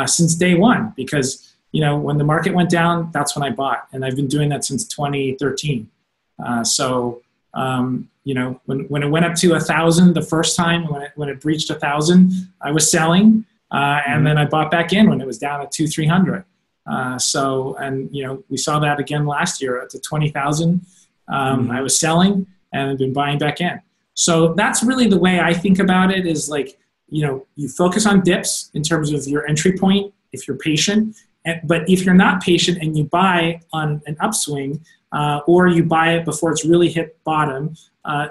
B: since day one because, you know, when the market went down, that's when I bought. And I've been doing that since 2013. You know, when it went up to 1,000 the first time, when it breached 1,000, I was selling. And then I bought back in when it was down at 200-300. And, you know, we saw that again last year at the 20,000. I was selling and I've been buying back in. So that's really the way I think about it is like, you know, you focus on dips in terms of your entry point if you're patient. But if you're not patient and you buy on an upswing or you buy it before it's really hit bottom,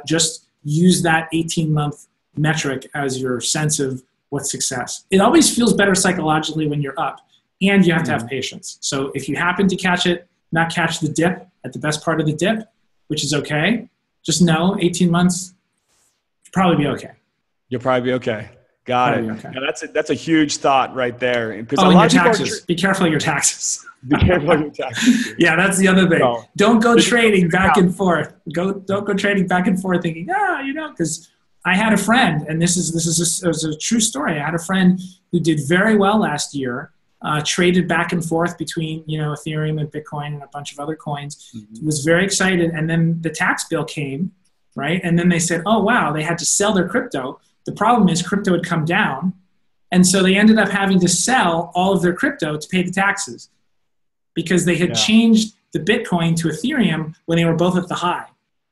B: just use that 18-month metric as your sense of what's success. It always feels better psychologically when you're up, and you have to have patience. So if you happen to not catch the dip at the best part of the dip, which is okay, just know 18 months, you'll probably be okay.
A: You'll probably be okay. Got it. Okay. Now that's a huge thought right there. Because
B: a lot of taxes. Be careful of your taxes.
A: Be careful of your taxes.
B: Yeah, that's the other thing. No. Don't go trading back and forth. Don't go trading back and forth thinking, you know, because I had a friend, and this is a true story. I had a friend who did very well last year, traded back and forth between, you know, Ethereum and Bitcoin and a bunch of other coins. He was very excited, and then the tax bill came, right? And then they said, oh wow, they had to sell their crypto. The problem is crypto had come down, and so they ended up having to sell all of their crypto to pay the taxes because they had changed the Bitcoin to Ethereum when they were both at the high.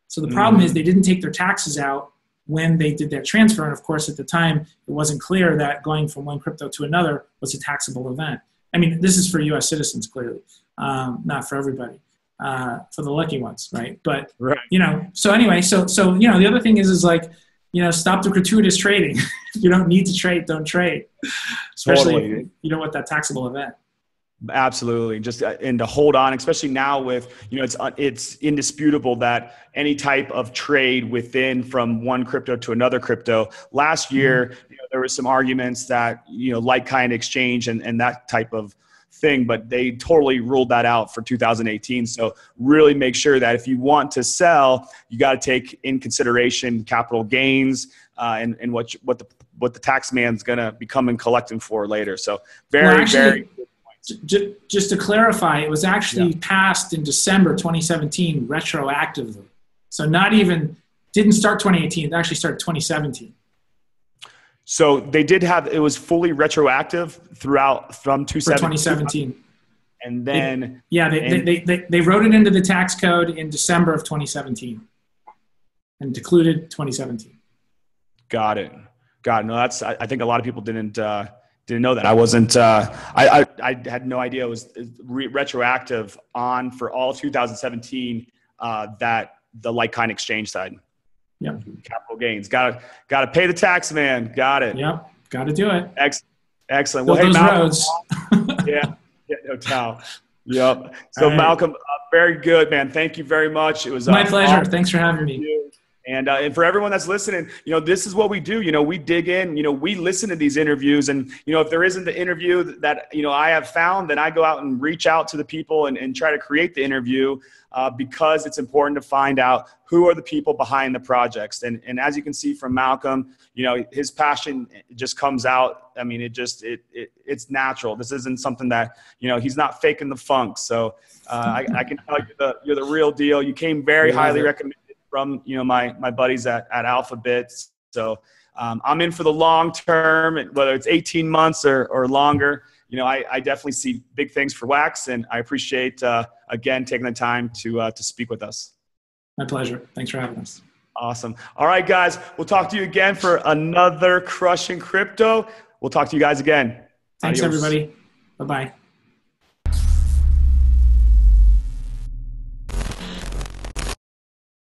B: So the problem is they didn't take their taxes out when they did that transfer. And of course, at the time, it wasn't clear that going from one crypto to another was a taxable event. I mean, this is for US citizens, clearly, not for everybody, for the lucky ones, right? But, you know, so anyway, so you know, the other thing is like, you know, stop the gratuitous trading. If you don't need to trade, don't trade. Especially if you don't want that taxable event.
A: Absolutely. Just and to hold on, especially now with, you know, it's indisputable that any type of trade within from one crypto to another crypto. Last year, you know, there were some arguments that, you know, like-kind exchange and that type of thing, but they totally ruled that out for 2018. So really make sure that if you want to sell, you got to take in consideration capital gains and what what the tax man's going to be coming collecting for later. So very good points.
B: Just to clarify, it was actually passed in December 2017 retroactively. So didn't start 2018, it actually started 2017.
A: So they did have, it was fully retroactive from
B: 2017.
A: And then
B: they wrote it into the tax code in December of 2017 and decluded 2017.
A: Got it. No, I think a lot of people didn't know that. I wasn't. I had no idea it was retroactive on for all 2017. That the like-kind exchange side.
B: Yeah.
A: Capital gains. Got to pay the tax man. Got it.
B: Yep. Got to do it.
A: Excellent.
B: Well, hey, Malcolm. Roads.
A: Yeah, no doubt. Yep. So right. Malcolm, very good, man. Thank you very much. It was
B: my pleasure. Thanks for having me.
A: And for everyone that's listening, this is what we do. We dig in, we listen to these interviews, and, if there isn't the interview that, I have found, then I go out and reach out to the people and try to create the interview because it's important to find out who are the people behind the projects. And as you can see from Malcolm, his passion just comes out. I mean, it's natural. This isn't something that, he's not faking the funk. So I can tell you you're the real deal. You came very highly recommended from my buddies at Alphabet. So I'm in for the long term, whether it's 18 months or longer. I definitely see big things for Wax, and I appreciate again taking the time to speak with us.
B: My pleasure. Thanks for having us.
A: Awesome. All right, guys, we'll talk to you again for another Crushing Crypto. We'll talk to you guys again.
B: Thanks, everybody. Bye-bye.